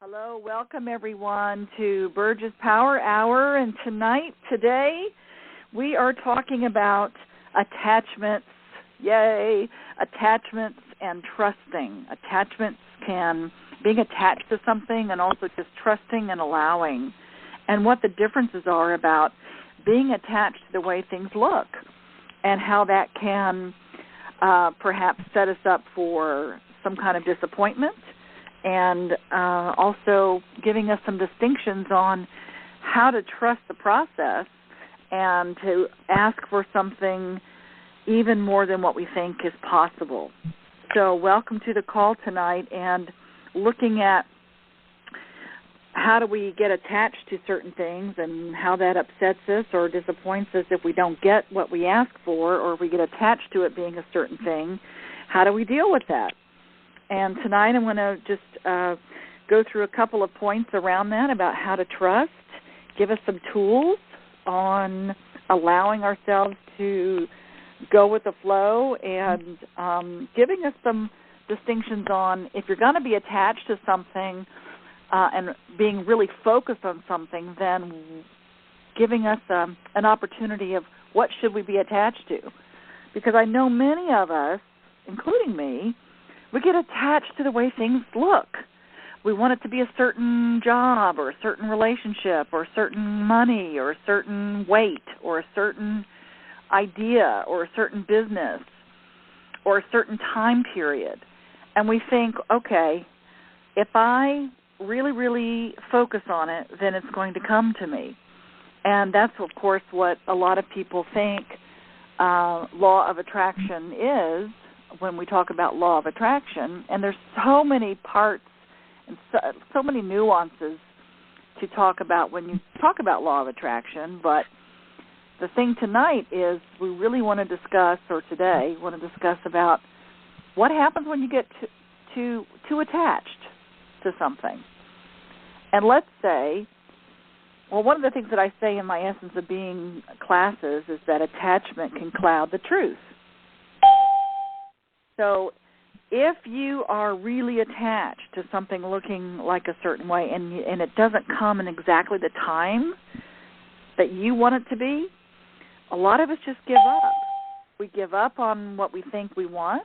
Hello, welcome everyone to Burgess Power Hour, and today, we are talking about attachments. Yay! Attachments and trusting. Being attached to something and also just trusting and allowing, and what the differences are about being attached to the way things look, and how that can perhaps set us up for some kind of disappointment, and also giving us some distinctions on how to trust the process and to ask for something even more than what we think is possible. So welcome to the call tonight, and looking at how do we get attached to certain things and how that upsets us or disappoints us if we don't get what we ask for, or if we get attached to it being a certain thing. How do we deal with that? And tonight I'm going to just go through a couple of points around that about how to trust, give us some tools on allowing ourselves to go with the flow, and giving us some distinctions on if you're going to be attached to something and being really focused on something, then giving us an opportunity of what should we be attached to. Because I know many of us, including me, we get attached to the way things look. We want it to be a certain job or a certain relationship or a certain money or a certain weight or a certain idea or a certain business or a certain time period. And we think, okay, if I really, really focus on it, then it's going to come to me. And that's, of course, what a lot of people think law of attraction is when we talk about law of attraction. And there's so many parts and so many nuances to talk about when you talk about law of attraction. But the thing tonight is we really want to discuss, or today want to discuss about what happens when you get too attached to something. And let's say, well, one of the things that I say in my Essence of Being classes is that attachment can cloud the truth. So if you are really attached to something looking like a certain way and it doesn't come in exactly the time that you want it to be, a lot of us just give up. We give up on what we think we want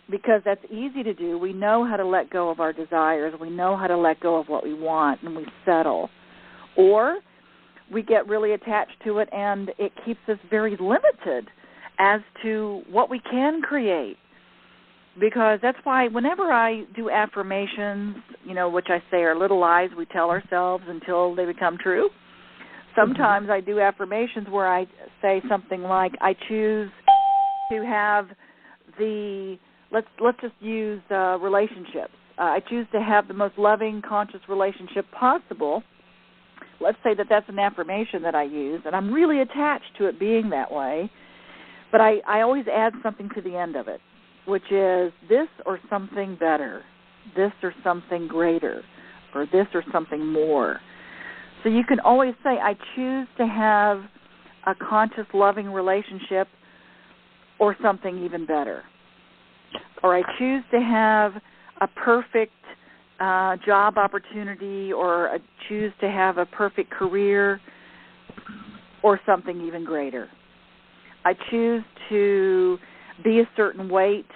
because that's easy to do. We know how to let go of our desires. We know how to let go of what we want, and we settle. Or we get really attached to it, and it keeps us very limited as to what we can create. Because that's why whenever I do affirmations, which I say are little lies we tell ourselves until they become true, sometimes I do affirmations where I say something like, I choose to have let's just use relationships. I choose to have the most loving, conscious relationship possible. Let's say that that's an affirmation that I use, and I'm really attached to it being that way. But I always add something to the end of it, which is this or something better, this or something greater, or this or something more. So you can always say, I choose to have a conscious, loving relationship or something even better. Or I choose to have a perfect job opportunity, or I choose to have a perfect career or something even greater. I choose to be a certain weight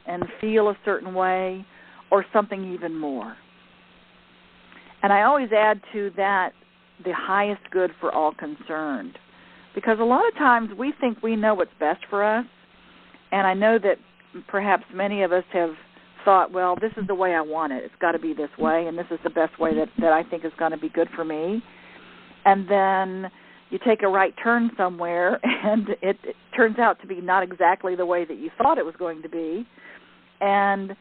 and feel a certain way or something even more. And I always add to that the highest good for all concerned. Because a lot of times we think we know what's best for us, and I know that perhaps many of us have thought, well, this is the way I want it. It's got to be this way, and this is the best way that I think is going to be good for me. And then you take a right turn somewhere, and it turns out to be not exactly the way that you thought it was going to be. And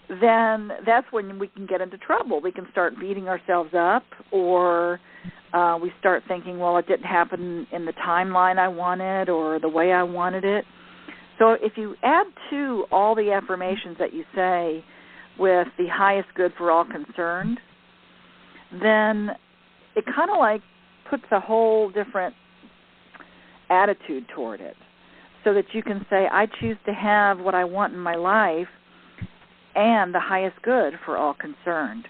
then that's when we can get into trouble. We can start beating ourselves up, or we start thinking, well, it didn't happen in the timeline I wanted or the way I wanted it. So if you add to all the affirmations that you say with the highest good for all concerned, then it kind of like puts a whole different attitude toward it, so that you can say, I choose to have what I want in my life and the highest good for all concerned.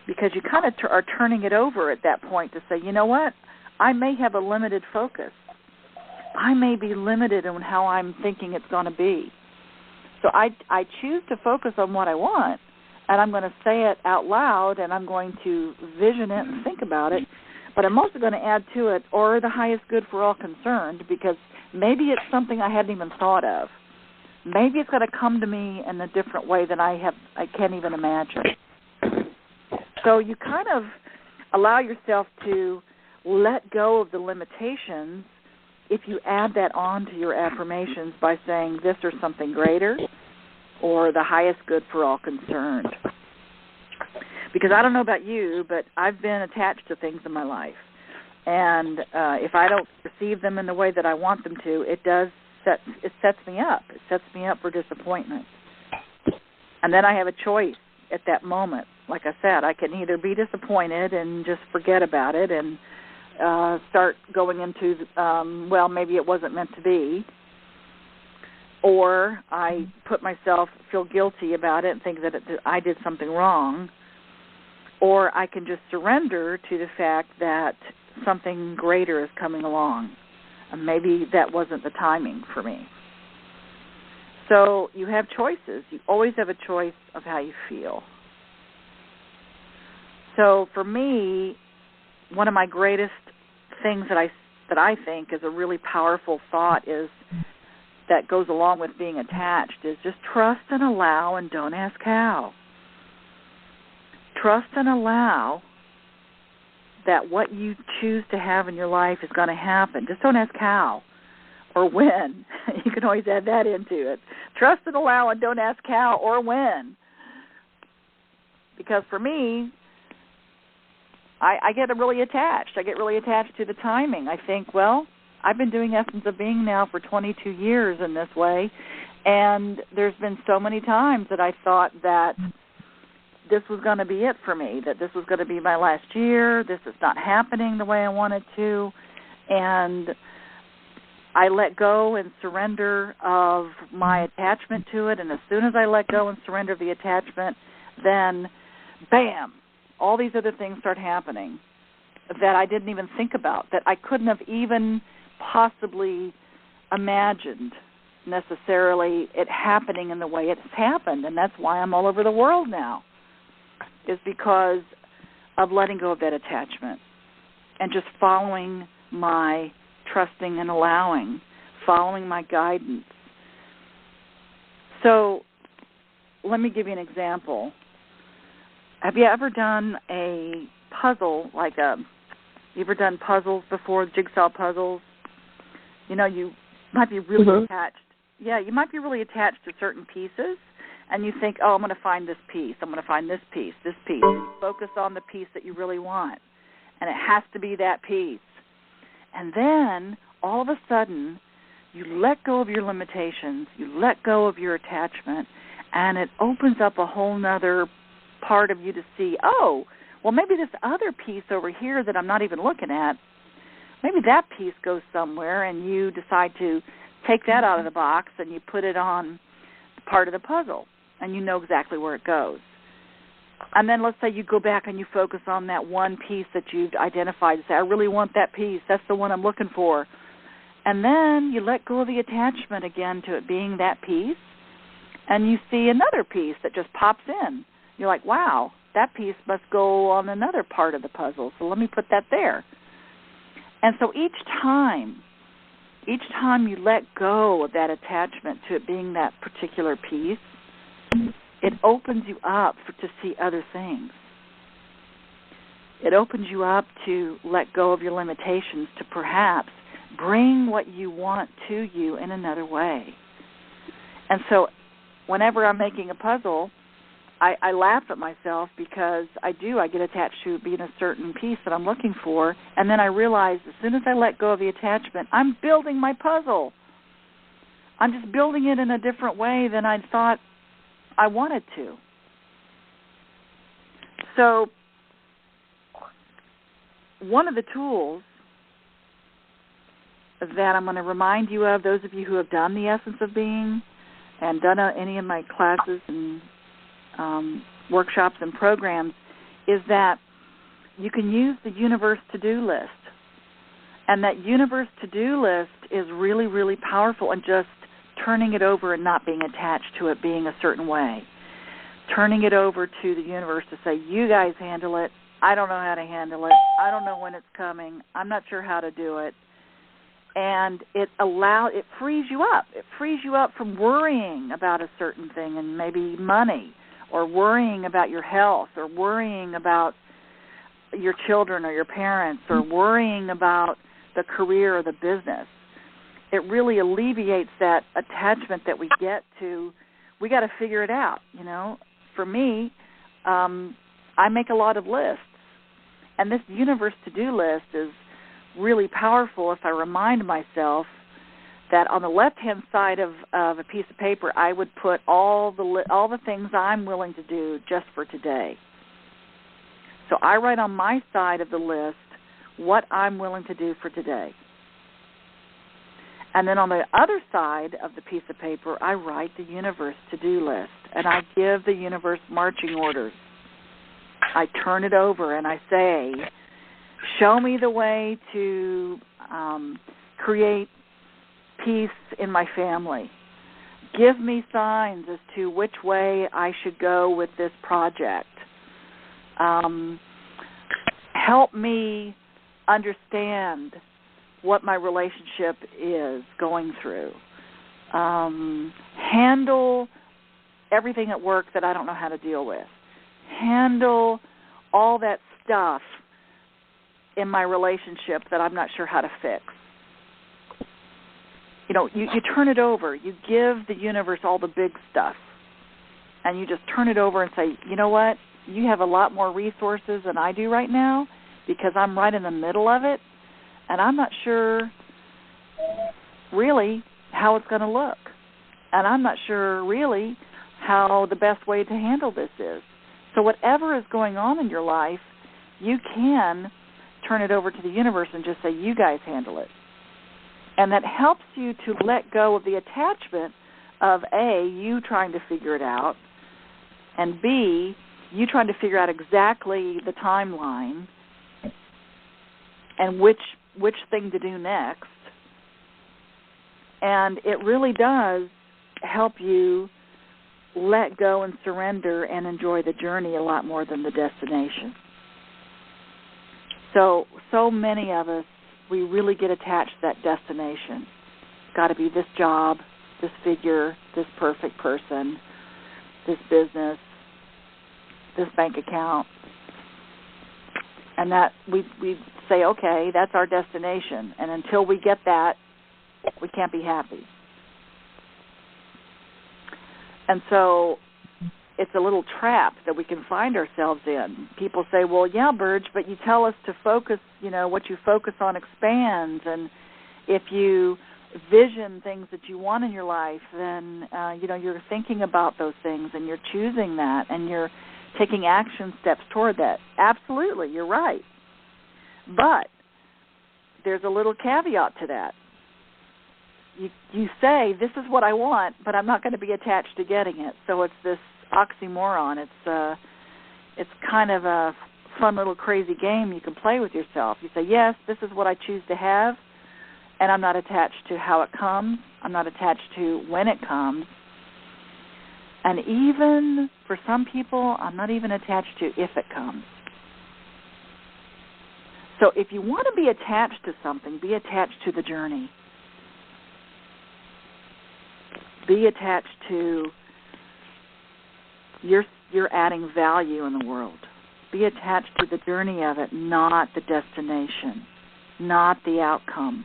because you kind of are turning it over at that point to say, you know what, I may have a limited focus. I may be limited in how I'm thinking it's going to be. So I choose to focus on what I want, and I'm going to say it out loud, and I'm going to vision it and think about it, but I'm also going to add to it, or the highest good for all concerned, because maybe it's something I hadn't even thought of. Maybe it's going to come to me in a different way than I can't even imagine. So you kind of allow yourself to let go of the limitations if you add that on to your affirmations by saying this or something greater or the highest good for all concerned. Because I don't know about you, but I've been attached to things in my life. And if I don't receive them in the way that I want them to, it sets me up. It sets me up for disappointment. And then I have a choice at that moment. Like I said, I can either be disappointed and just forget about it and start going into, well, maybe it wasn't meant to be, or I feel guilty about it and think that I did something wrong, or I can just surrender to the fact that something greater is coming along. And maybe that wasn't the timing for me. So you have choices. You always have a choice of how you feel. So for me, one of my greatest things that I think is a really powerful thought is that goes along with being attached is just trust and allow and don't ask how. Trust and allow that what you choose to have in your life is going to happen. Just don't ask how or when. You can always add that into it. Trust and allow and don't ask how or when. Because for me, I get really attached. I get really attached to the timing. I think, well, I've been doing Essence of Being now for 22 years in this way, and there's been so many times that I thought that this was going to be it for me, that this was going to be my last year, this is not happening the way I wanted to, and I let go and surrender of my attachment to it, and as soon as I let go and surrender the attachment, then, bam, all these other things start happening that I didn't even think about, that I couldn't have even possibly imagined necessarily it happening in the way it's happened, and that's why I'm all over the world now, is because of letting go of that attachment and just following my trusting and allowing, following my guidance. So let me give you an example. Have you ever done a puzzle, you ever done puzzles before, jigsaw puzzles? You know, you might be really attached. Yeah, you might be really attached to certain pieces, and you think, oh, I'm going to find this piece. I'm going to find this piece, this piece. You focus on the piece that you really want, and it has to be that piece. And then, all of a sudden, you let go of your limitations, you let go of your attachment, and it opens up a whole nother part of you to see, oh, well, maybe this other piece over here that I'm not even looking at, maybe that piece goes somewhere, and you decide to take that out of the box and you put it on part of the puzzle, and you know exactly where it goes. And then let's say you go back and you focus on that one piece that you've identified and say, I really want that piece. That's the one I'm looking for. And then you let go of the attachment again to it being that piece, and you see another piece that just pops in. You're like, wow, that piece must go on another part of the puzzle, so let me put that there. And so each time you let go of that attachment to it being that particular piece, it opens you up to see other things. It opens you up to let go of your limitations, to perhaps bring what you want to you in another way. And so whenever I'm making a puzzle, I laugh at myself because I get attached to being a certain piece that I'm looking for, and then I realize as soon as I let go of the attachment, I'm building my puzzle. I'm just building it in a different way than I thought I wanted to. So one of the tools that I'm going to remind you of, those of you who have done the Essence of Being and done any of my classes and workshops and programs, is that you can use the universe to-do list. And that universe to-do list is really, really powerful, and just turning it over and not being attached to it being a certain way. Turning it over to the universe to say, you guys handle it. I don't know how to handle it. I don't know when it's coming. I'm not sure how to do it. And it frees you up. It frees you up from worrying about a certain thing, and maybe money, or worrying about your health, or worrying about your children or your parents, or worrying about the career or the business. It really alleviates that attachment that we get to, we got to figure it out, you know. For me, I make a lot of lists, and this universe to-do list is really powerful if I remind myself that on the left-hand side of a piece of paper, I would put all the things I'm willing to do just for today. So I write on my side of the list what I'm willing to do for today. And then on the other side of the piece of paper, I write the universe to-do list, and I give the universe marching orders. I turn it over and I say, show me the way to create peace in my family. Give me signs as to which way I should go with this project. Help me understand what my relationship is going through. Handle everything at work that I don't know how to deal with. Handle all that stuff in my relationship that I'm not sure how to fix. You know, you turn it over. You give the universe all the big stuff, and you just turn it over and say, you know what? You have a lot more resources than I do right now, because I'm right in the middle of it, and I'm not sure really how it's going to look. And I'm not sure really how the best way to handle this is. So whatever is going on in your life, you can turn it over to the universe and just say, you guys handle it. And that helps you to let go of the attachment of A, you trying to figure it out, and B, you trying to figure out exactly the timeline and which thing to do next. And it really does help you let go and surrender and enjoy the journey a lot more than the destination. So many of us, we really get attached to that destination. It's got to be this job, this figure, this perfect person, this business, this bank account. And that we say, okay, that's our destination. And until we get that, we can't be happy. And so it's a little trap that we can find ourselves in. People say, well, yeah, Burge, but you tell us to focus, you know, what you focus on expands. And if you vision things that you want in your life, then, you know, you're thinking about those things and you're choosing that and you're taking action steps toward that. Absolutely, you're right. But there's a little caveat to that. You say, this is what I want, but I'm not going to be attached to getting it. So it's this oxymoron. It's kind of a fun little crazy game you can play with yourself. You say, yes, this is what I choose to have, and I'm not attached to how it comes. I'm not attached to when it comes. And even for some people, I'm not even attached to if it comes. So if you want to be attached to something, be attached to the journey. Be attached to you're adding value in the world. Be attached to the journey of it, not the destination, not the outcome.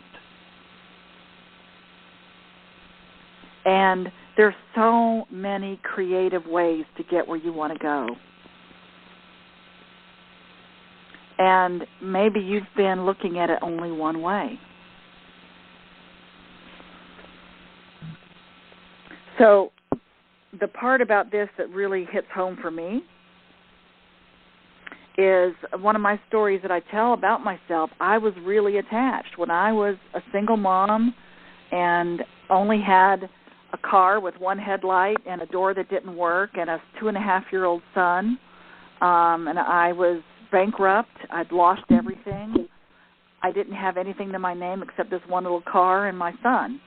And there's so many creative ways to get where you want to go. And maybe you've been looking at it only one way. So the part about this that really hits home for me is one of my stories that I tell about myself. I was really attached. When I was a single mom and only had a car with one headlight and a door that didn't work and a 2.5-year-old son, and I was bankrupt. I'd lost everything. I didn't have anything to my name except this one little car and my son.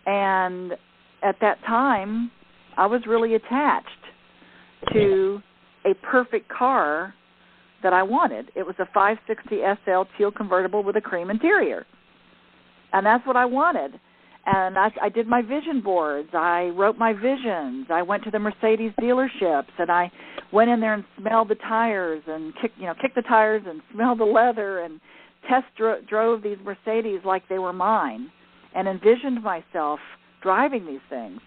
And at that time, I was really attached to a perfect car that I wanted. It was a 560 SL teal convertible with a cream interior. And that's what I wanted. And I did my vision boards. I wrote my visions. I went to the Mercedes dealerships, and I went in there and smelled the tires and kicked the tires and smelled the leather and drove these Mercedes like they were mine and envisioned myself driving these things.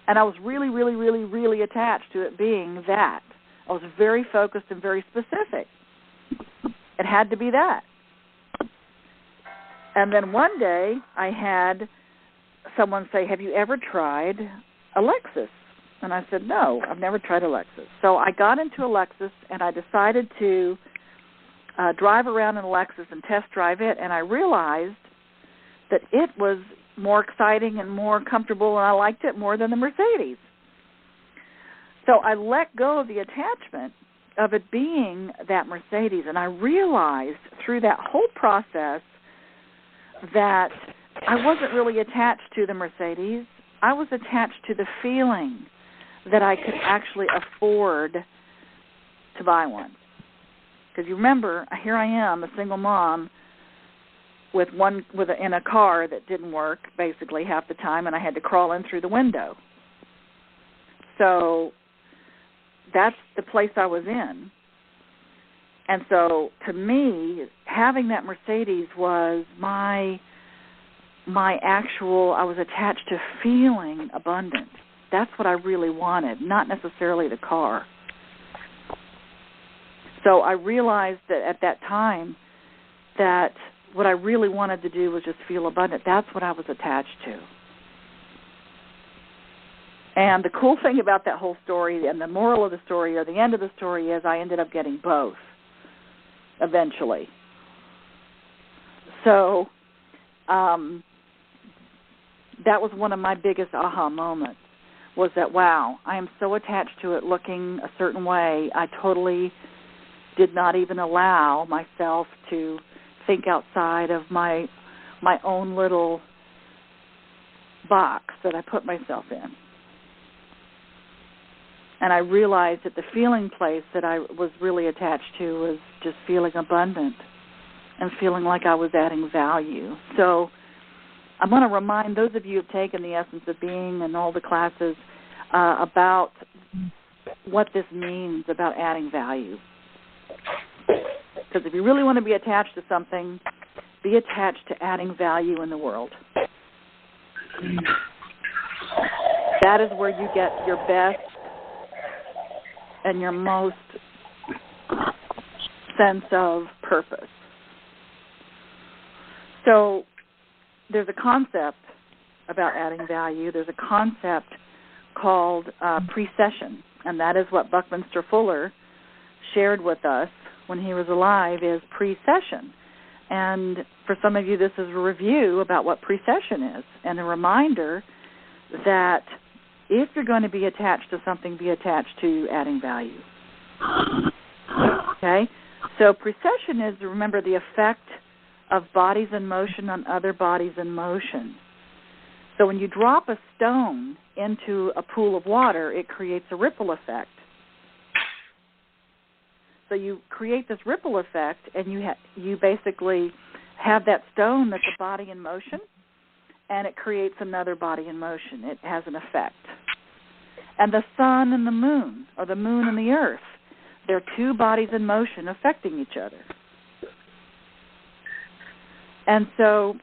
And I was really, really, really, really attached to it being that. I was very focused and very specific. It had to be that. And then one day I had someone say, have you ever tried a Lexus? And I said, no, I've never tried a Lexus. So I got into a Lexus, and I decided to drive around in a Lexus and test drive it, and I realized that it was more exciting and more comfortable, and I liked it more than the Mercedes. So I let go of the attachment of it being that Mercedes, and I realized through that whole process that I wasn't really attached to the Mercedes. I was attached to the feeling that I could actually afford to buy one. Because you remember, here I am, a single mom in a car that didn't work basically half the time, and I had to crawl in through the window. So that's the place I was in. And so to me, having that Mercedes was my actual, I was attached to feeling abundant. That's what I really wanted, not necessarily the car. So I realized that at that time that what I really wanted to do was just feel abundant. That's what I was attached to. And the cool thing about that whole story, and the moral of the story, or the end of the story, is I ended up getting both eventually. So that was one of my biggest aha moments, was that, wow, I am so attached to it looking a certain way, I totally did not even allow myself to think outside of my own little box that I put myself in. And I realized that the feeling place that I was really attached to was just feeling abundant and feeling like I was adding value. So I'm going to remind those of you who have taken the Essence of Being and all the classes about what this means about adding value. Because if you really want to be attached to something, be attached to adding value in the world. That is where you get your best and your most sense of purpose. So there's a concept about adding value. There's a concept called precession, and that is what Buckminster Fuller shared with us when he was alive, is precession. And for some of you, this is a review about what precession is, and a reminder that if you're going to be attached to something, be attached to adding value. Okay? So precession is, remember, the effect of bodies in motion on other bodies in motion. So when you drop a stone into a pool of water, it creates a ripple effect. So you create this ripple effect, and you basically have that stone that's a body in motion, and it creates another body in motion. It has an effect. And the sun and the moon, or the moon and the earth, they're two bodies in motion affecting each other. And so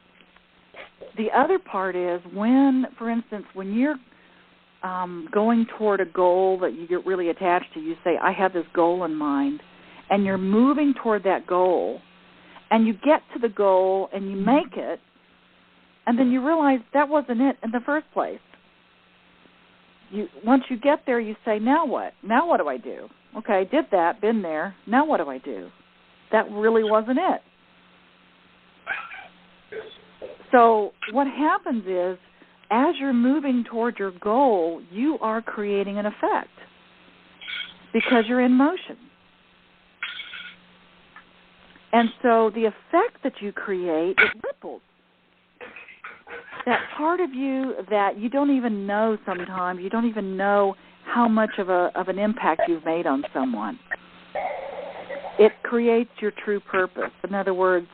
the other part is when, for instance, when you're going toward a goal that you get really attached to, you say, I have this goal in mind, and you're moving toward that goal, and you get to the goal, and you make it, and then you realize that wasn't it in the first place. Once you get there, you say, now what? Now what do I do? Okay, I did that, been there. Now what do I do? That really wasn't it. So what happens is, as you're moving toward your goal, you are creating an effect. because you're in motion. And so the effect that you create, it ripples. That part of you that you don't even know sometimes, you don't even know how much of an impact you've made on someone. It creates your true purpose. In other words,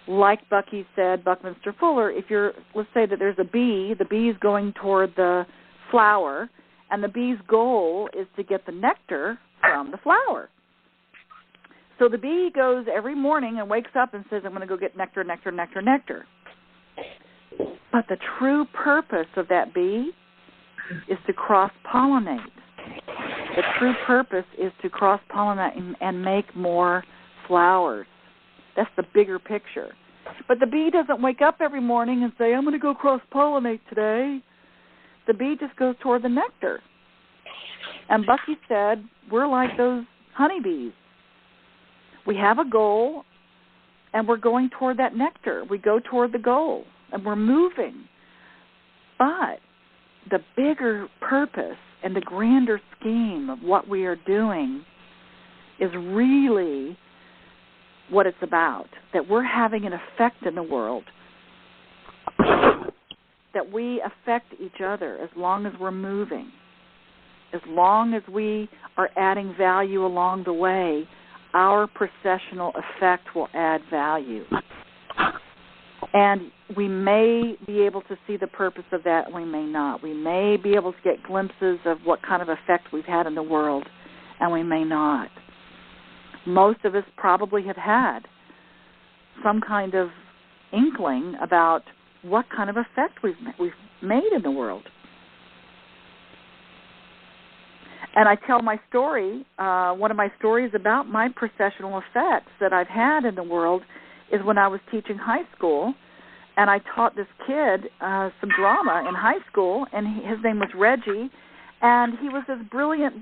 like Bucky said, Buckminster Fuller, let's say that there's a bee, the bee is going toward the flower, and the bee's goal is to get the nectar from the flower. So the bee goes every morning and wakes up and says, I'm going to go get nectar, nectar, nectar, nectar. But the true purpose of that bee is to cross-pollinate. The true purpose is to cross-pollinate and make more flowers. That's the bigger picture. But the bee doesn't wake up every morning and say, I'm going to go cross-pollinate today. The bee just goes toward the nectar. And Bucky said, we're like those honeybees. We have a goal, and we're going toward that nectar. We go toward the goal, and we're moving. But the bigger purpose and the grander scheme of what we are doing is really what it's about, that we're having an effect in the world, that we affect each other as long as we're moving, as long as we are adding value along the way. Our processional effect will add value. And we may be able to see the purpose of that, and we may not. We may be able to get glimpses of what kind of effect we've had in the world, and we may not. Most of us probably have had some kind of inkling about what kind of effect we've made in the world. And I tell my story, one of my stories about my processional effects that I've had in the world is when I was teaching high school, and I taught this kid some drama in high school, and his name was Reggie, and he was this brilliant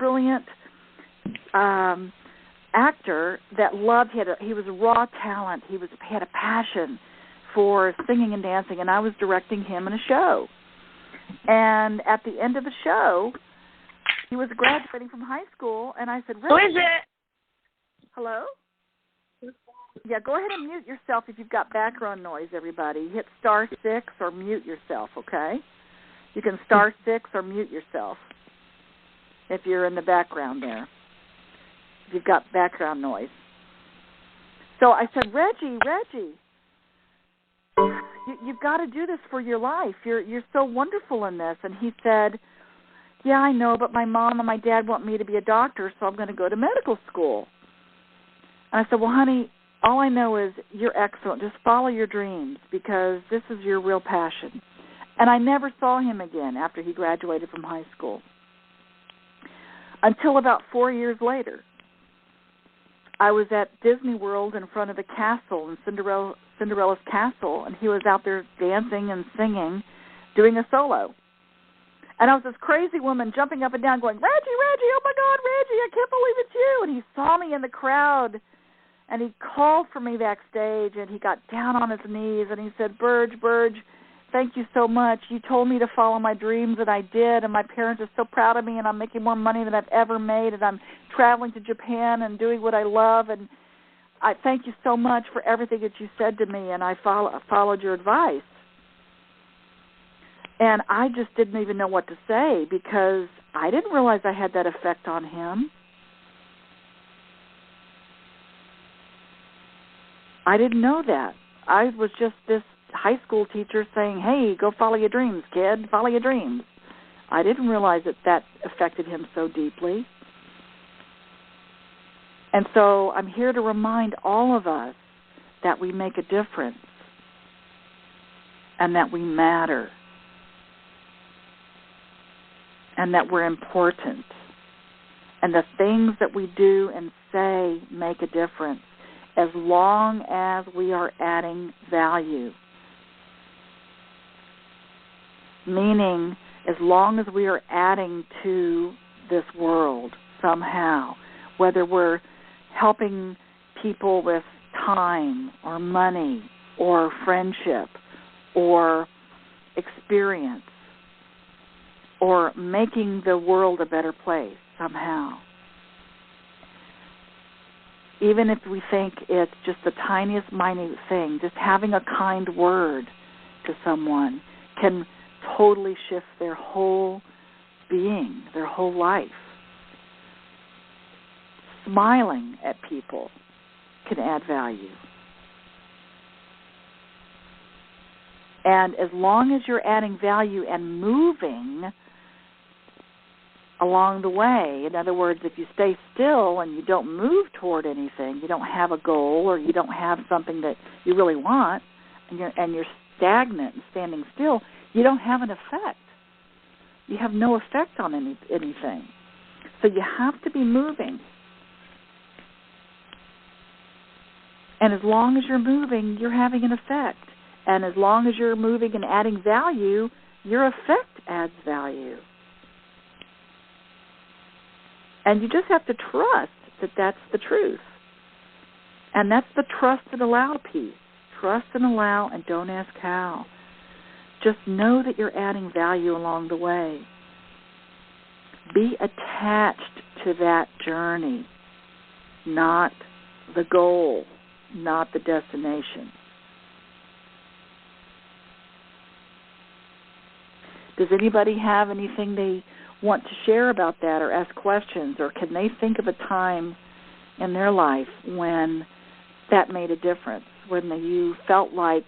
actor that loved, he was a raw talent, he had a passion for singing and dancing, and I was directing him in a show. And at the end of the show, he was graduating from high school, and I said, Reggie. Who is it? Hello? Yeah, go ahead and mute yourself if you've got background noise, everybody. Hit *6 or mute yourself, okay? You can *6 or mute yourself if you're in the background there, if you've got background noise. So I said, Reggie, you've got to do this for your life. You're so wonderful in this. And he said, yeah, I know, but my mom and my dad want me to be a doctor, so I'm going to go to medical school. And I said, well, honey, all I know is you're excellent. Just follow your dreams because this is your real passion. And I never saw him again after he graduated from high school until about 4 years later. I was at Disney World in front of the castle, in Cinderella's castle, and he was out there dancing and singing, doing a solo. And I was this crazy woman jumping up and down going, Reggie, oh, my God, Reggie, I can't believe it's you. And he saw me in the crowd, and he called for me backstage, and he got down on his knees, and he said, Burge, thank you so much. You told me to follow my dreams, and I did, and my parents are so proud of me, and I'm making more money than I've ever made, and I'm traveling to Japan and doing what I love, and I thank you so much for everything that you said to me, and I followed your advice. And I just didn't even know what to say because I didn't realize I had that effect on him. I didn't know that. I was just this high school teacher saying, hey, go follow your dreams, kid, follow your dreams. I didn't realize that affected him so deeply. And so I'm here to remind all of us that we make a difference and that we matter and that we're important and the things that we do and say make a difference as long as we are adding value. Meaning, as long as we are adding to this world somehow, whether we're helping people with time or money or friendship or experience or making the world a better place somehow. even if we think it's just the tiniest, minute thing, just having a kind word to someone can totally shift their whole being, their whole life. Smiling at people can add value. And as long as you're adding value and moving along the way, in other words, if you stay still and you don't move toward anything, you don't have a goal or you don't have something that you really want, and you're stagnant and standing still, you don't have an effect. You have no effect on anything. So you have to be moving. And as long as you're moving, you're having an effect. And as long as you're moving and adding value, your effect adds value. And you just have to trust that that's the truth. And that's the trust and allow piece. Trust and allow, and don't ask how. Just know that you're adding value along the way. Be attached to that journey, not the goal, not the destination. Does anybody have anything they want to share about that or ask questions, or can they think of a time in their life when that made a difference, when you felt like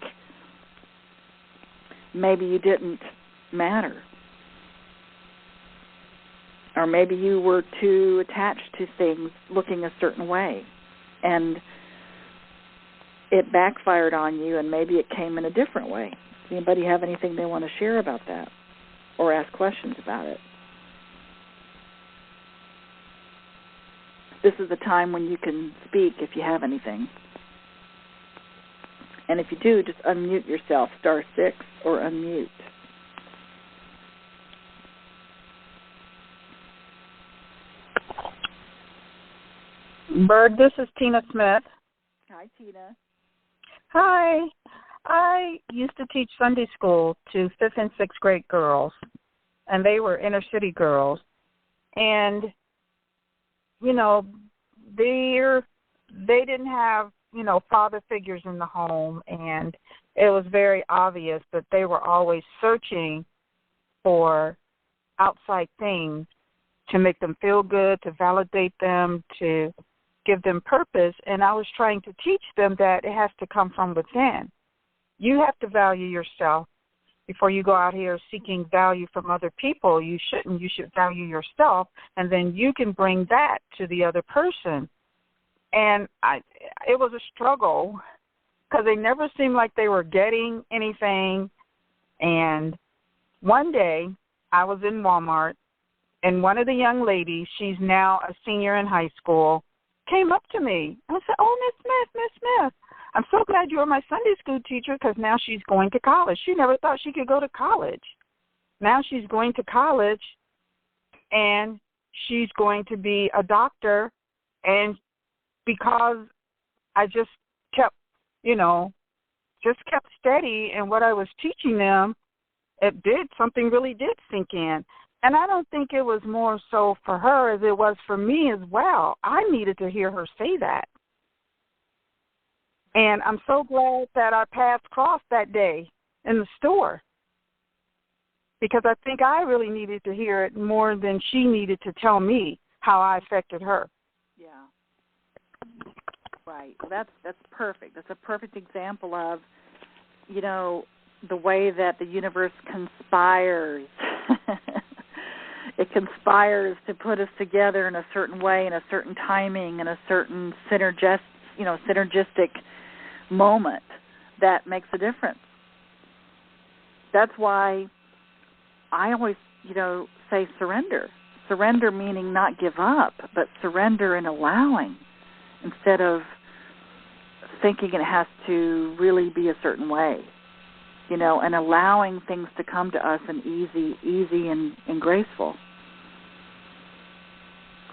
maybe you didn't matter, or maybe you were too attached to things looking a certain way and it backfired on you and maybe it came in a different way? Does anybody have anything they want to share about that or ask questions about it? This is the time when you can speak if you have anything. And if you do, just unmute yourself, *6, or unmute. Bird, this is Tina Smith. Hi, Tina. Hi. I used to teach Sunday school to 5th and 6th grade girls, and they were inner city girls. And, they didn't have, father figures in the home, and it was very obvious that they were always searching for outside things to make them feel good, to validate them, to give them purpose. And I was trying to teach them that it has to come from within. You have to value yourself before you go out here seeking value from other people. You shouldn't. You should value yourself, and then you can bring that to the other person. And it was a struggle because they never seemed like they were getting anything. And one day I was in Walmart, and one of the young ladies, she's now a senior in high school, came up to me. And I said, "Oh, Miss Smith, I'm so glad you were my Sunday school teacher because now she's going to college." She never thought she could go to college. Now she's going to college, and she's going to be a doctor. And because I just kept, kept steady in what I was teaching them, something really did sink in. And I don't think it was more so for her as it was for me as well. I needed to hear her say that. And I'm so glad that our paths crossed that day in the store, because I think I really needed to hear it more than she needed to tell me how I affected her. Yeah. Right. Well, that's perfect. That's a perfect example of, the way that the universe conspires. It conspires to put us together in a certain way, in a certain timing, in a certain synergistic moment that makes a difference. That's why I always, say surrender. Surrender meaning not give up, but surrender in allowing, instead of thinking it has to really be a certain way, and allowing things to come to us in easy and graceful.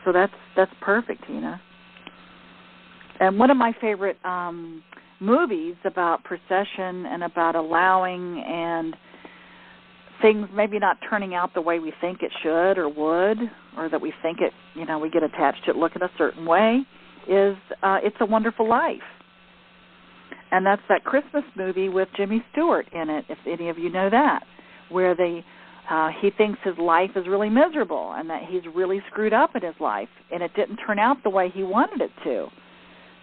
So that's perfect, Tina. And one of my favorite movies about procession and about allowing and things maybe not turning out the way we think it should or would, or that we think it, we get attached to it looking a certain way, is It's a Wonderful Life. And that's that Christmas movie with Jimmy Stewart in it, if any of you know that, where he thinks his life is really miserable and that he's really screwed up in his life, and it didn't turn out the way he wanted it to.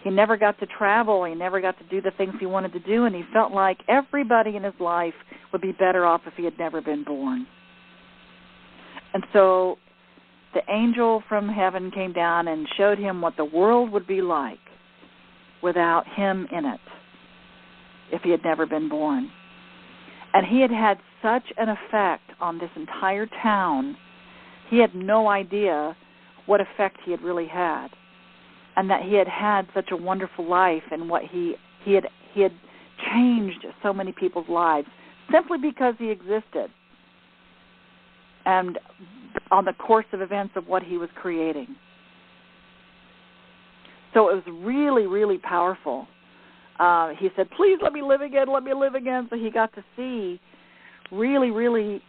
He never got to travel. He never got to do the things he wanted to do, and he felt like everybody in his life would be better off if he had never been born. And so the angel from heaven came down and showed him what the world would be like without him in it if he had never been born. And he had had such an effect on this entire town, he had no idea what effect he had really had, and that he had had such a wonderful life, and what he had changed so many people's lives simply because he existed and on the course of events of what he was creating. So it was really, really powerful. He said, please let me live again, let me live again. So he got to see really, really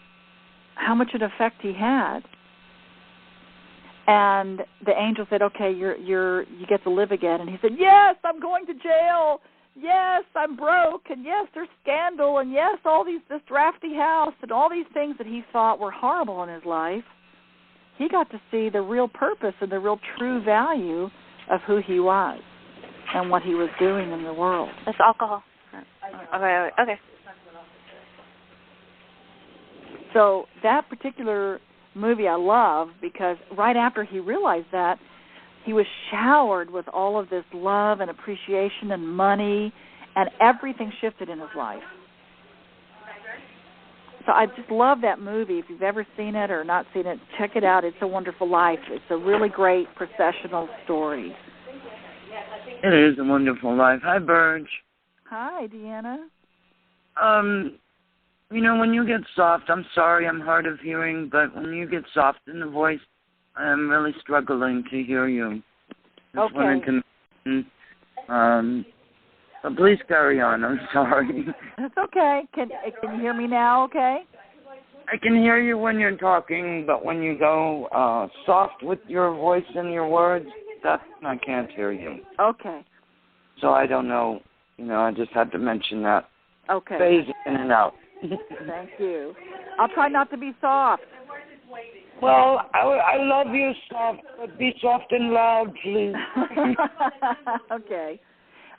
how much an effect he had. And the angel said, okay, you get to live again. And he said, yes, I'm going to jail. Yes, I'm broke. And yes, there's scandal. And yes, this drafty house and all these things that he thought were horrible in his life. He got to see the real purpose and the real true value of who he was and what he was doing in the world. It's alcohol. Okay. So that particular movie I love, because right after he realized that, he was showered with all of this love and appreciation and money, and everything shifted in his life. So I just love that movie. If you've ever seen it or not seen it, check it out. It's a Wonderful Life. It's a really great processional story. It is a wonderful life. Hi, Burge. Hi, Deanna. When you get soft, I'm sorry, I'm hard of hearing, but when you get soft in the voice, I'm really struggling to hear you. Just wanted to mention, but please carry on. I'm sorry. That's okay. Can you hear me now? Okay. I can hear you when you're talking, but when you go soft with your voice and your words, that I can't hear you. Okay. So I don't know. I just had to mention that. Okay. Phase in and out. Thank you. I'll try not to be soft. Well, I love you soft, but be soft and loud, please. Okay.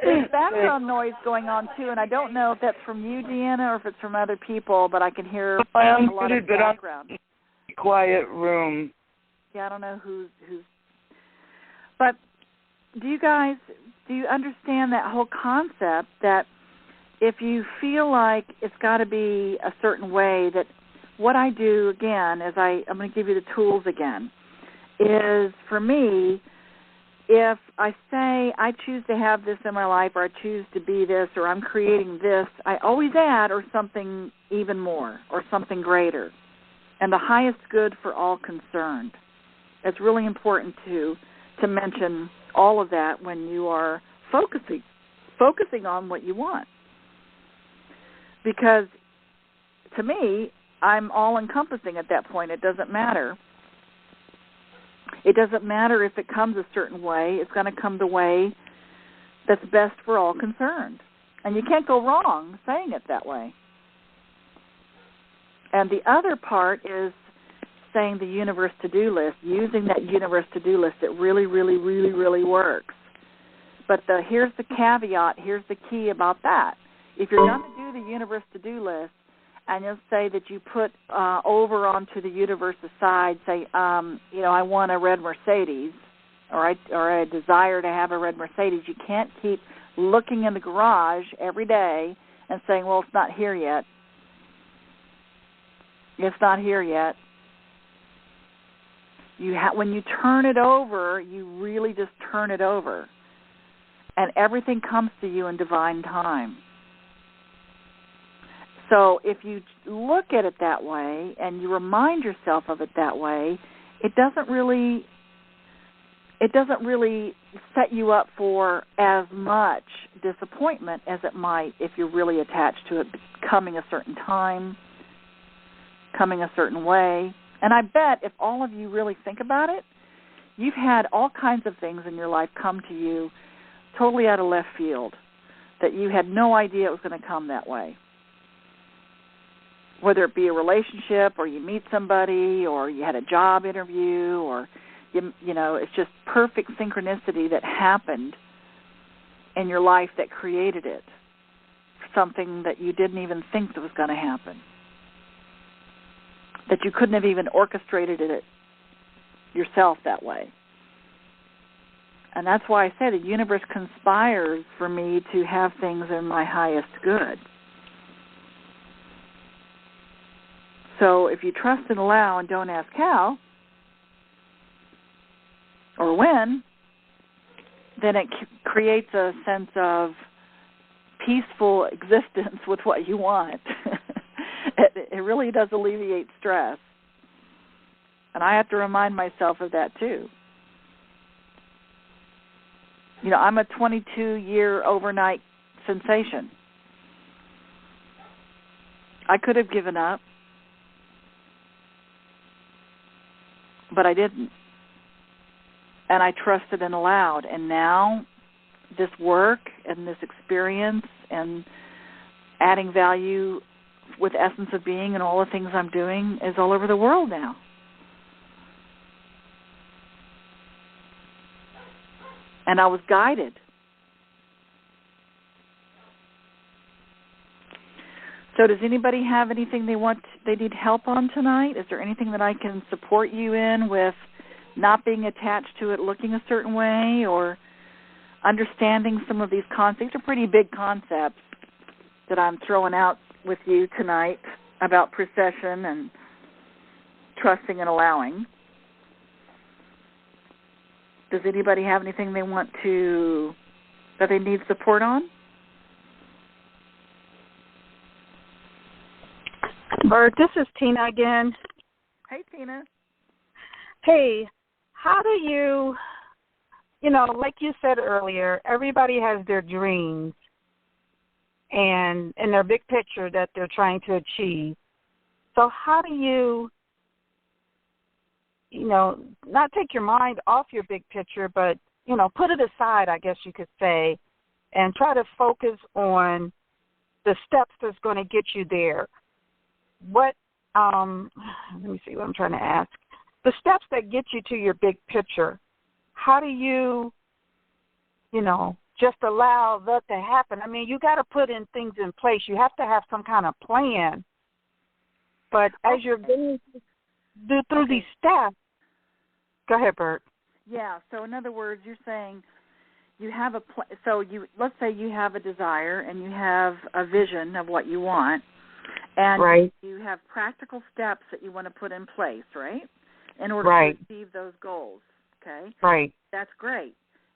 There's background noise going on, too, and I don't know if that's from you, Deanna, or if it's from other people, but I can hear a lot of background. Quiet room. Yeah, I don't know who's. But do you understand that whole concept that if you feel like it's got to be a certain way, that what I do, again, is I'm going to give you the tools again, is for me, if I say I choose to have this in my life, or I choose to be this, or I'm creating this, I always add or something even more or something greater, and the highest good for all concerned. It's really important to mention all of that when you are focusing on what you want. Because to me, I'm all-encompassing at that point. It doesn't matter. It doesn't matter if it comes a certain way. It's going to come the way that's best for all concerned. And you can't go wrong saying it that way. And the other part is saying the universe to-do list, using that universe to-do list. It really, really, really, really works. But here's the caveat, here's the key about that. If you're going to do the universe to-do list, and you'll say that you put over onto the universe's side, say, I want a red Mercedes, or I desire to have a red Mercedes, you can't keep looking in the garage every day and saying, well, it's not here yet. It's not here yet. When you turn it over, you really just turn it over. And everything comes to you in divine time. So if you look at it that way and you remind yourself of it that way, it doesn't really set you up for as much disappointment as it might if you're really attached to it coming a certain time, coming a certain way. And I bet if all of you really think about it, you've had all kinds of things in your life come to you totally out of left field that you had no idea it was going to come that way. Whether it be a relationship or you meet somebody or you had a job interview or, you know, it's just perfect synchronicity that happened in your life that created it, something that you didn't even think that was going to happen, that you couldn't have even orchestrated it yourself that way. And that's why I say the universe conspires for me to have things in my highest good. So if you trust and allow and don't ask how or when, then it creates a sense of peaceful existence with what you want. It really does alleviate stress. And I have to remind myself of that too. You know, I'm a 22-year overnight sensation. I could have given up, but I didn't. And I trusted and allowed. And now this work and this experience and adding value with Essence of Being and all the things I'm doing is all over the world now. And I was guided. So does anybody have anything they need help on tonight? Is there anything that I can support you in with not being attached to it, looking a certain way, or understanding some of these concepts? These are pretty big concepts that I'm throwing out with you tonight about precession and trusting and allowing. Does anybody have anything that they need support on? Bert, this is Tina again. Hey, Tina. Hey, how do you like you said earlier, everybody has their dreams and their big picture that they're trying to achieve. So how do you not take your mind off your big picture, but, put it aside, I guess you could say, and try to focus on the steps that's going to get you there? Let me see what I'm trying to ask. The steps that get you to your big picture, how do you, just allow that to happen? I mean, you got to put in things in place. You have to have some kind of plan. But as you're going through these steps, go ahead, Bert. Yeah. So in other words, you're saying you have let's say you have a desire and you have a vision of what you want, and right. You have practical steps that you want to put in place, right, in order right. to achieve those goals. Okay. Right. That's great.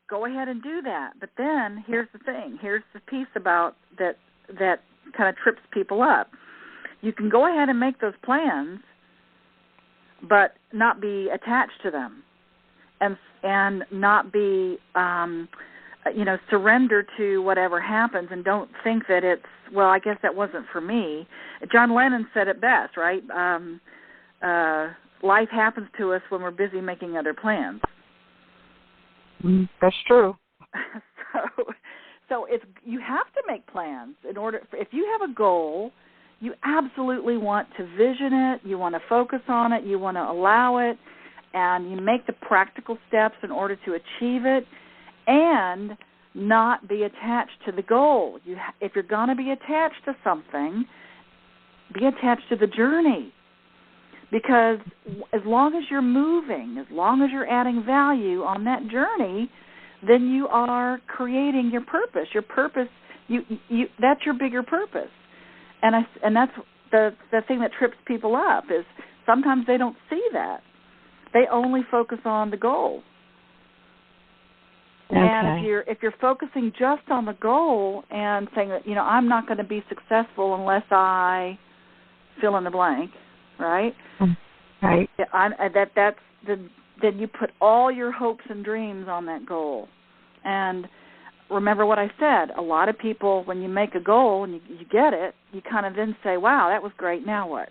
Go ahead and do that. But then here's the thing. Here's the piece about that kind of trips people up. You can go ahead and make those plans, but not be attached to them, and not be, surrender to whatever happens, and don't think that it's, well, I guess that wasn't for me. John Lennon said it best, right? Life happens to us when we're busy making other plans. That's true. So you have to make plans in order. If you have a goal, you absolutely want to vision it. You want to focus on it. You want to allow it, and you make the practical steps in order to achieve it, and not be attached to the goal. If you're going to be attached to something, be attached to the journey. Because as long as you're moving, as long as you're adding value on that journey, then you are creating your purpose. Your purpose, that's your bigger purpose. And that's the thing that trips people up is sometimes they don't see that. They only focus on the goal. Okay. And if you're focusing just on the goal and saying that, I'm not going to be successful unless I fill in the blank, right? Right. Then you put all your hopes and dreams on that goal. And remember what I said, a lot of people, when you make a goal and you get it, you kind of then say, wow, that was great, now what?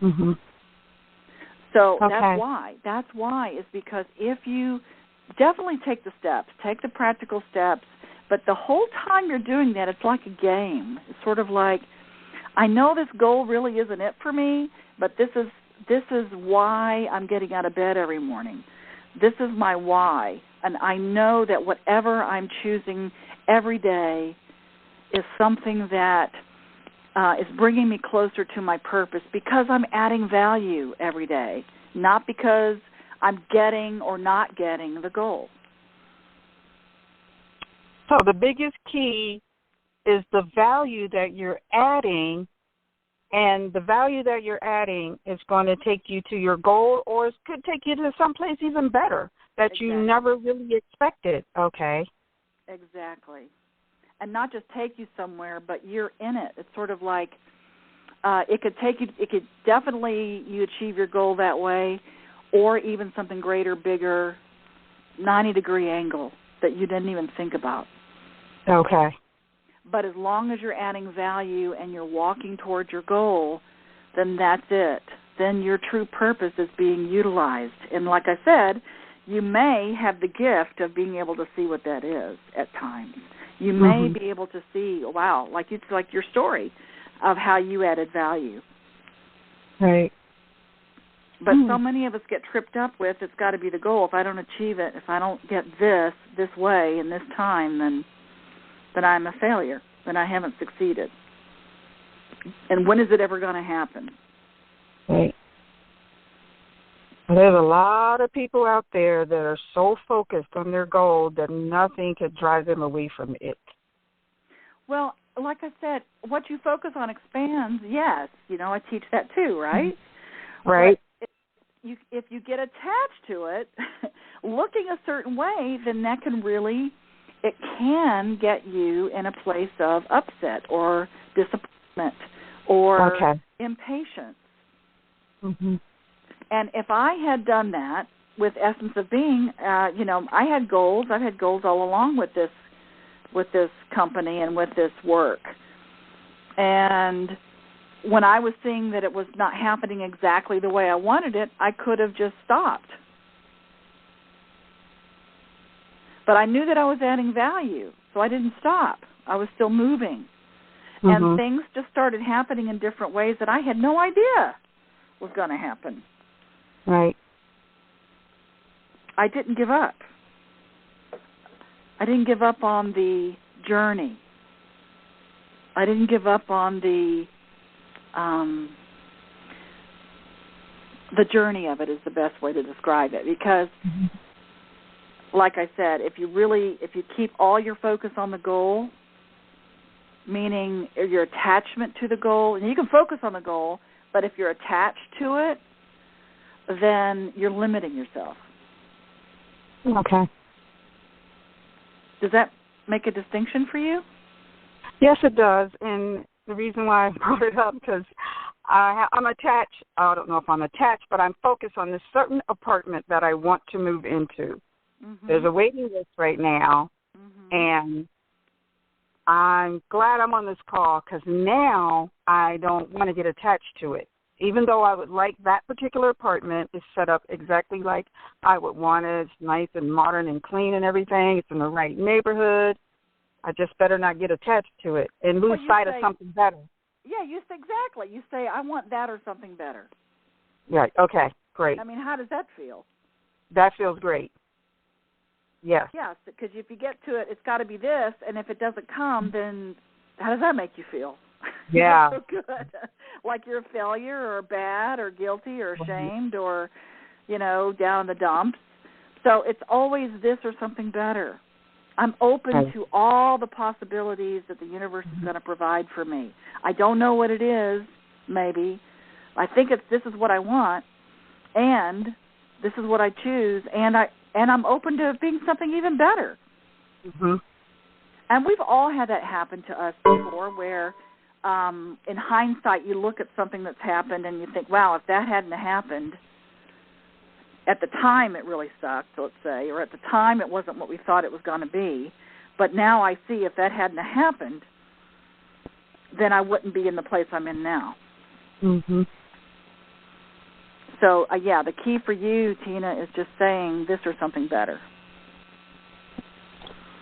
Mm-hmm. So Okay. That's why is because if you definitely take the steps, take the practical steps, but the whole time you're doing that, it's like a game. It's sort of like, I know this goal really isn't it for me, but this is why I'm getting out of bed every morning. This is my why, and I know that whatever I'm choosing every day is something that is bringing me closer to my purpose because I'm adding value every day, not because I'm getting or not getting the goal. So the biggest key is the value that you're adding, and the value that you're adding is going to take you to your goal, or it could take you to someplace even better that you never really expected. Okay. Exactly. And not just take you somewhere, but you're in it. It's sort of like it could definitely you achieve your goal that way, or even something greater, bigger, 90-degree angle that you didn't even think about. Okay. But as long as you're adding value and you're walking towards your goal, then that's it. Then your true purpose is being utilized. And like I said, you may have the gift of being able to see what that is at times. You may be able to see, wow, like your story of how you added value. Right. But so many of us get tripped up with, it's got to be the goal. If I don't achieve it, if I don't get this way in this time, then I'm a failure. Then I haven't succeeded. And when is it ever going to happen? Right. There's a lot of people out there that are so focused on their goal that nothing could drive them away from it. Well, like I said, what you focus on expands, yes. I teach that too, right? Right. But if you get attached to it, looking a certain way, then that can get you in a place of upset or disappointment or impatience. Mm-hmm. And if I had done that with Essence of Being, I had goals. I've had goals all along with this company and with this work. And when I was seeing that it was not happening exactly the way I wanted it, I could have just stopped. But I knew that I was adding value, so I didn't stop. I was still moving. And things just started happening in different ways that I had no idea was going to happen. Right. I didn't give up. I didn't give up on the journey. I didn't give up on the journey of it is the best way to describe it, because like I said, if you keep all your focus on the goal, meaning your attachment to the goal, and you can focus on the goal, but if you're attached to it, then you're limiting yourself. Okay. Does that make a distinction for you? Yes, it does. And the reason why I brought it up, because I'm attached. I don't know if I'm attached, but I'm focused on this certain apartment that I want to move into. There's a waiting list right now, and I'm glad I'm on this call because now I don't want to get attached to it. Even though I would like that particular apartment is set up exactly like I would want it. It's nice and modern and clean and everything. It's in the right neighborhood. I just better not get attached to it and lose sight of something better. Yeah, exactly. You say, I want that or something better. Right. Okay, great. I mean, how does that feel? That feels great. Yes. Yes, because if you get to it, it's got to be this, and if it doesn't come, then how does that make you feel? Yeah. So good. Like you're a failure or bad or guilty or ashamed or, down in the dumps. So it's always this or something better. I'm open to all the possibilities that the universe is going to provide for me. I don't know what it is, maybe. I think this is what I want, and this is what I choose, and I'm open to being something even better. And we've all had that happen to us before where in hindsight you look at something that's happened and you think, wow, if that hadn't happened, at the time it really sucked, let's say, or at the time it wasn't what we thought it was going to be. But now I see if that hadn't happened, then I wouldn't be in the place I'm in now. So, the key for you, Tina, is just saying this or something better.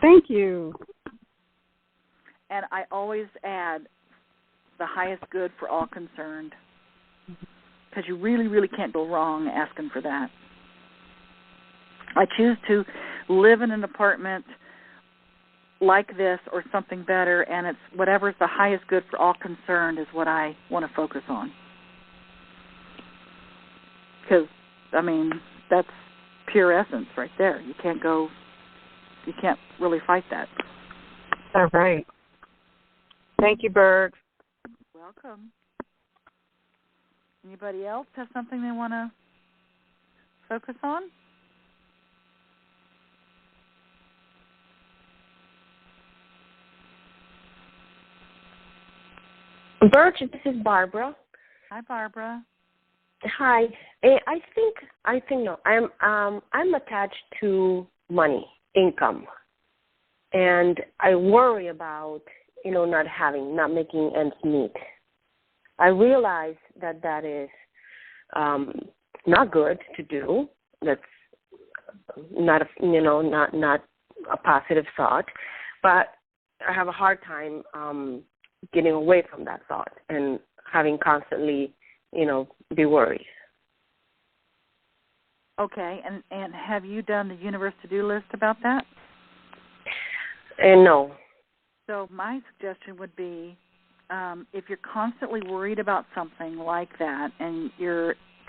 Thank you. And I always add the highest good for all concerned, because you really, really can't go wrong asking for that. I choose to live in an apartment like this or something better, and it's whatever's the highest good for all concerned is what I want to focus on. Because, that's pure essence right there. You can't really fight that. All right. Thank you, Berg. Welcome. Anybody else have something they want to focus on? Birch, this is Barbara. Hi, Barbara. Hi. I'm attached to money, income, and I worry about not making ends meet. I realize that is not good to do. That's not a positive thought, but I have a hard time getting away from that thought and having constantly, be worried. Okay, and have you done the universe to-do list about that? No. So my suggestion would be, if you're constantly worried about something like that,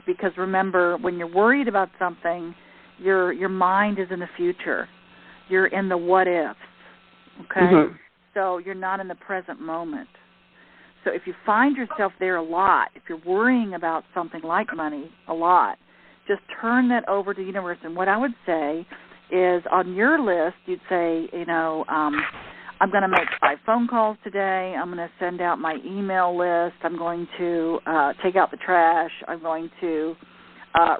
because remember, when you're worried about something, your mind is in the future. You're in the what ifs, okay? Mm-hmm. So you're not in the present moment. So if you find yourself there a lot, if you're worrying about something like money a lot, just turn that over to the universe. And what I would say is on your list, you'd say, I'm going to make 5 phone calls today. I'm going to send out my email list. I'm going to take out the trash. I'm going to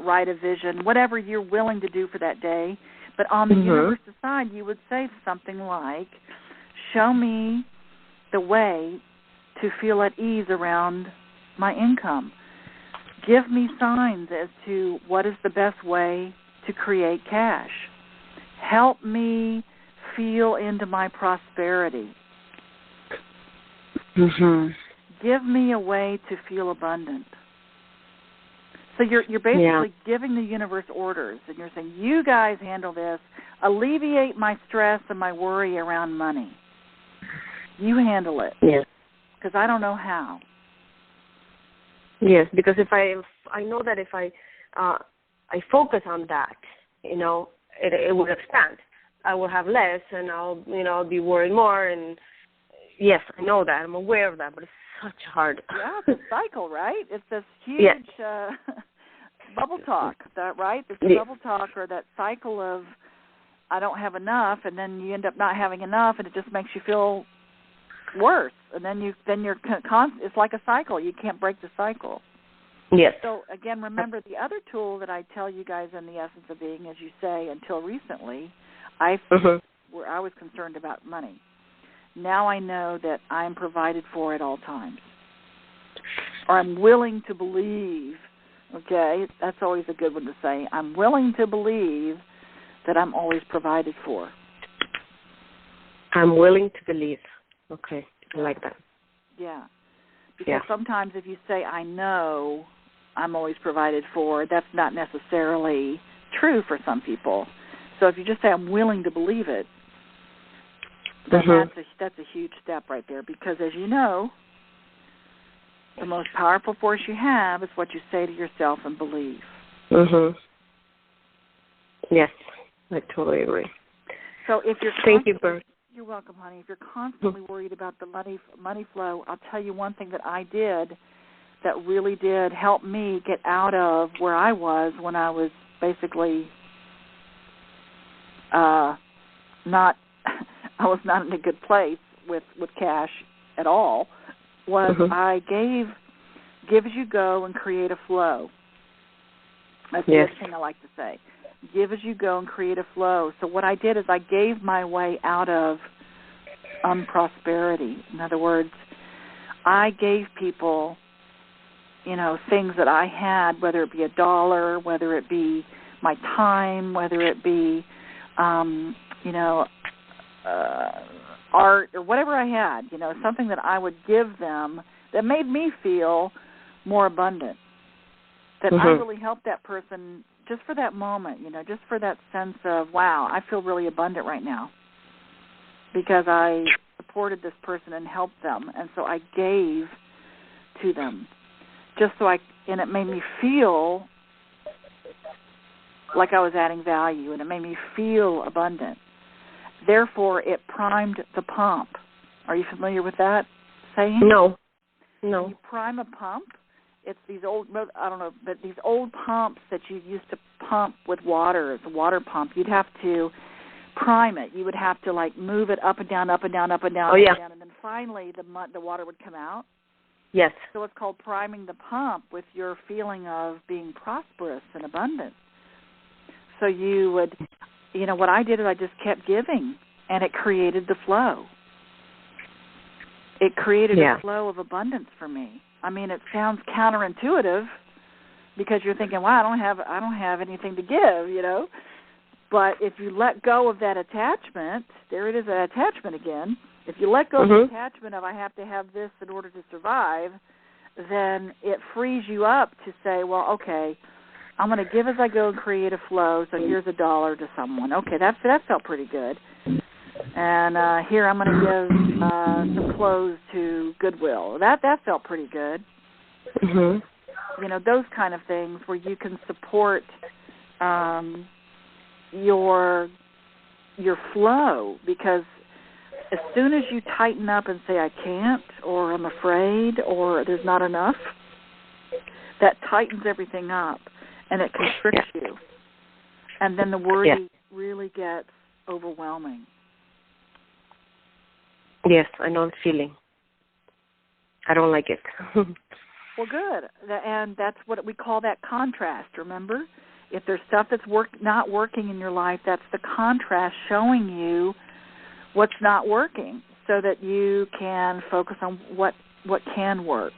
write a vision, whatever you're willing to do for that day. But on the universe's side, you would say something like, show me the way to feel at ease around my income. Give me signs as to what is the best way to create cash. Help me feel into my prosperity. Give me a way to feel abundant. So you're basically giving the universe orders, and you're saying, you guys handle this. Alleviate my stress and my worry around money. You handle it. Yes. Because I don't know how. Yes, because if I know that if I focus on that, it will expand. I will have less, and I'll be worried more. And yes, I know that. I'm aware of that, but it's such hard. Yeah, it's a cycle, right? It's this huge bubble talk, right? This bubble talk, or that cycle of I don't have enough, and then you end up not having enough, and it just makes you feel worse. And then you're it's like a cycle. You can't break the cycle. Yes. So again, remember the other tool that I tell you guys in the Essence of Being, as you say, until recently, where I was concerned about money. Now I know that I'm provided for at all times. Or I'm willing to believe, okay, that's always a good one to say. I'm willing to believe that I'm always provided for. I'm willing to believe. Okay, I like that. Yeah. Because sometimes if you say, I know I'm always provided for, that's not necessarily true for some people. So if you just say, I'm willing to believe it, then that's a huge step right there. Because as you know, the most powerful force you have is what you say to yourself and believe. Yes, I totally agree. So if you're Thank you, Bert. You're welcome, honey. If you're constantly worried about the money flow, I'll tell you one thing that I did that really did help me get out of where I was when I was basically I was not in a good place with cash at all, was I give as you go and create a flow. That's the other thing I like to say. Give as you go and create a flow. So what I did is I gave my way out of unprosperity. In other words, I gave people things that I had, whether it be $1, whether it be my time, whether it be, art or whatever I had, something that I would give them that made me feel more abundant, that I really helped that person just for that moment, just for that sense of, wow, I feel really abundant right now because I supported this person and helped them, and so I gave to them and it made me feel like I was adding value, and it made me feel abundant. Therefore, it primed the pump. Are you familiar with that saying? No. You prime a pump. It's these old, I don't know, but these old pumps that you used to pump with water, it's a water pump. You'd have to prime it. You would have to move it up and down, up and down, up and down, up and down, and then finally the water would come out. Yes. So it's called priming the pump with your feeling of being prosperous and abundant. So you would, what I did is I just kept giving, and it created the flow. It created a flow of abundance for me. I mean, it sounds counterintuitive because you're thinking, wow, I don't have anything to give, But if you let go of that attachment, there it is, that attachment again. If you let go of the attachment of I have to have this in order to survive, then it frees you up to say, well, okay, I'm going to give as I go and create a flow, so here's $1 to someone. Okay, that felt pretty good. And here I'm going to give some clothes to Goodwill. That felt pretty good. Those kind of things where you can support your flow, because as soon as you tighten up and say I can't, or I'm afraid, or there's not enough, that tightens everything up. And it constricts you. And then the worry really gets overwhelming. Yes, I know the feeling. I don't like it. Well, good. And that's what we call that contrast, remember? If there's stuff that's not working in your life, that's the contrast showing you what's not working so that you can focus on what can work.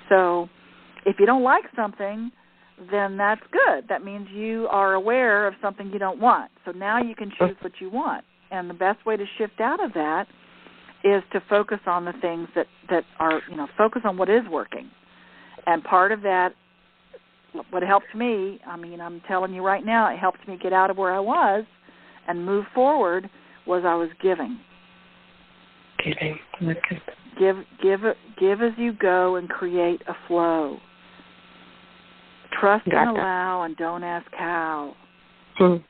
So if you don't like something, then that's good. That means you are aware of something you don't want. So now you can choose what you want. And the best way to shift out of that is to focus on the things that are, focus on what is working. And part of that, what helped me, I'm telling you right now, it helped me get out of where I was and move forward, was I was giving. Giving. Okay. Give as you go and create a flow. Trust and allow, and don't ask how. An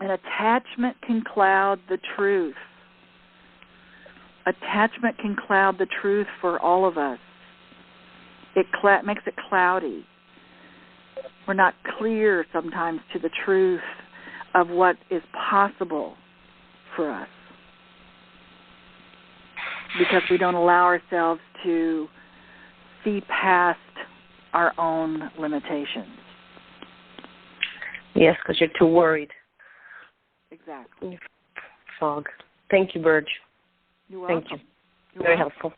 attachment can cloud the truth. Attachment can cloud the truth for all of us. It makes it cloudy. We're not clear sometimes to the truth of what is possible for us because we don't allow ourselves to see past our own limitations. Yes, because you're too worried. Exactly. Fog. Thank you, Burge. You're welcome. Thank you. Very helpful.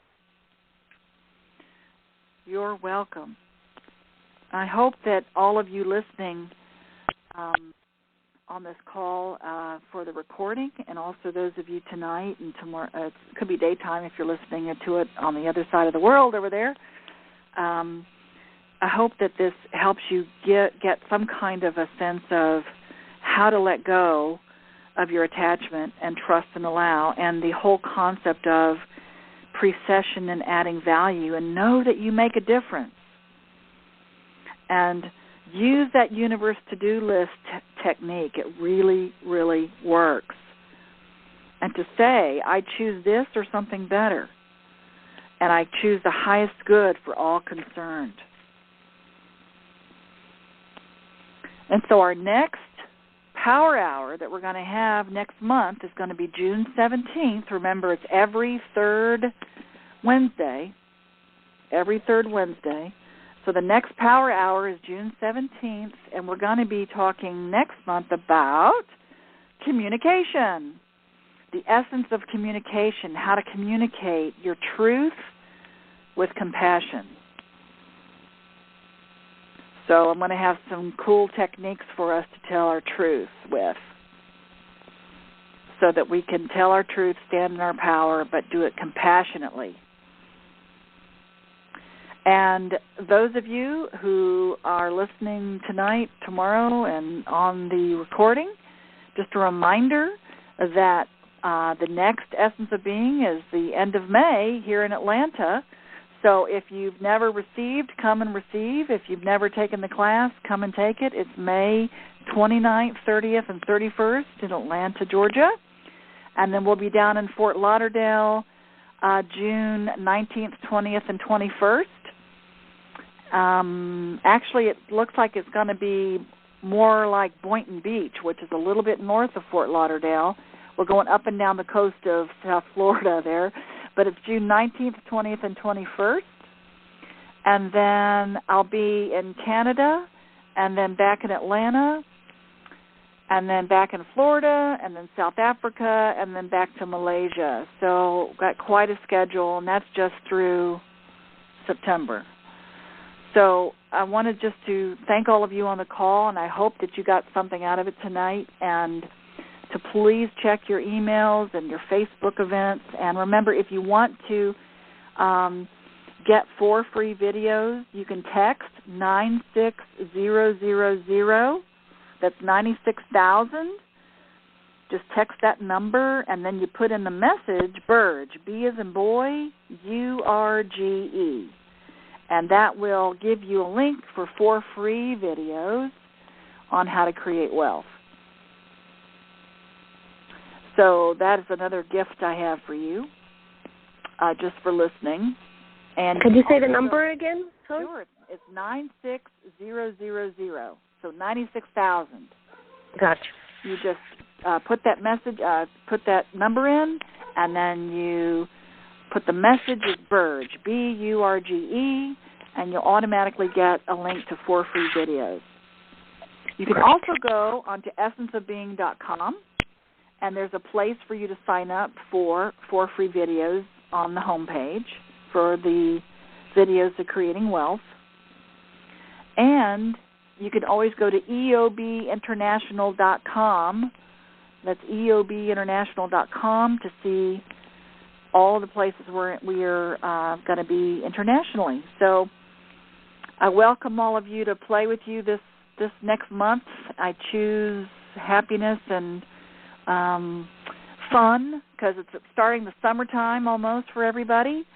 You're welcome. I hope that all of you listening on this call for the recording, and also those of you tonight and tomorrow, it could be daytime if you're listening to it on the other side of the world over there. I hope that this helps you get some kind of a sense of how to let go of your attachment and trust and allow, and the whole concept of precession and adding value, and know that you make a difference. And use that universe to-do list technique. It really, really works. And to say, I choose this or something better, and I choose the highest good for all concerned. And so our next Power Hour that we're going to have next month is going to be June 17th. Remember, it's every third Wednesday. Every third Wednesday. So the next Power Hour is June 17th, and we're going to be talking next month about communication, the essence of communication, how to communicate your truth with compassion. So I'm going to have some cool techniques for us to tell our truth with, so that we can tell our truth, stand in our power, but do it compassionately. And those of you who are listening tonight, tomorrow, and on the recording, just a reminder that the next Essence of Being is the end of May here in Atlanta. So if you've never received, come and receive. If you've never taken the class, come and take it. It's May 29th, 30th, and 31st in Atlanta, Georgia. And then we'll be down in Fort Lauderdale June 19th, 20th, and 21st. Actually, it looks like it's going to be more like Boynton Beach, which is a little bit north of Fort Lauderdale. We're going up and down the coast of South Florida there. But it's June 19th, 20th, and 21st. And then I'll be in Canada, and then back in Atlanta, and then back in Florida, and then South Africa, and then back to Malaysia. So got quite a schedule, and that's just through September. So I wanted just to thank all of you on the call, and I hope that you got something out of it tonight, and to please check your emails and your Facebook events. And remember, if you want to get 4 free videos, you can text 96000. That's 96,000. Just text that number, and then you put in the message, Burge, B as in boy, URGE. And that will give you a link for 4 free videos on how to create wealth. So that is another gift I have for you, just for listening. And could you say the number again? Sorry? Sure. It's 96000. So 96,000. Gotcha. You just put that message, put that number in, and then you put the message as Burge, BURGE, and you'll automatically get a link to 4 free videos. You can also go onto essenceofbeing.com, and there's a place for you to sign up for 4 free videos on the homepage for the videos of creating wealth. And you can always go to eobinternational.com. That's eobinternational.com to see all the places where we're going to be internationally. So I welcome all of you to play with you this next month. I choose happiness and fun because it's starting the summertime almost for everybody.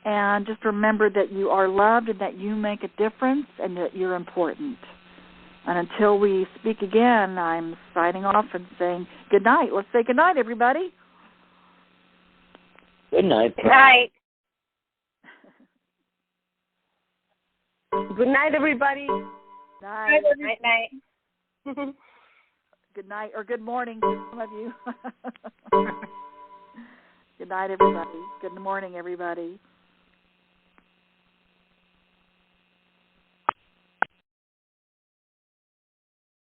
And just remember that you are loved and that you make a difference and that you're important. And until we speak again, I'm signing off and saying good night. Let's say good night, everybody. Good night. Good night. Good night, everybody. Night. Night, night. Good night, or good morning to some of you. Good night, everybody. Good morning, everybody.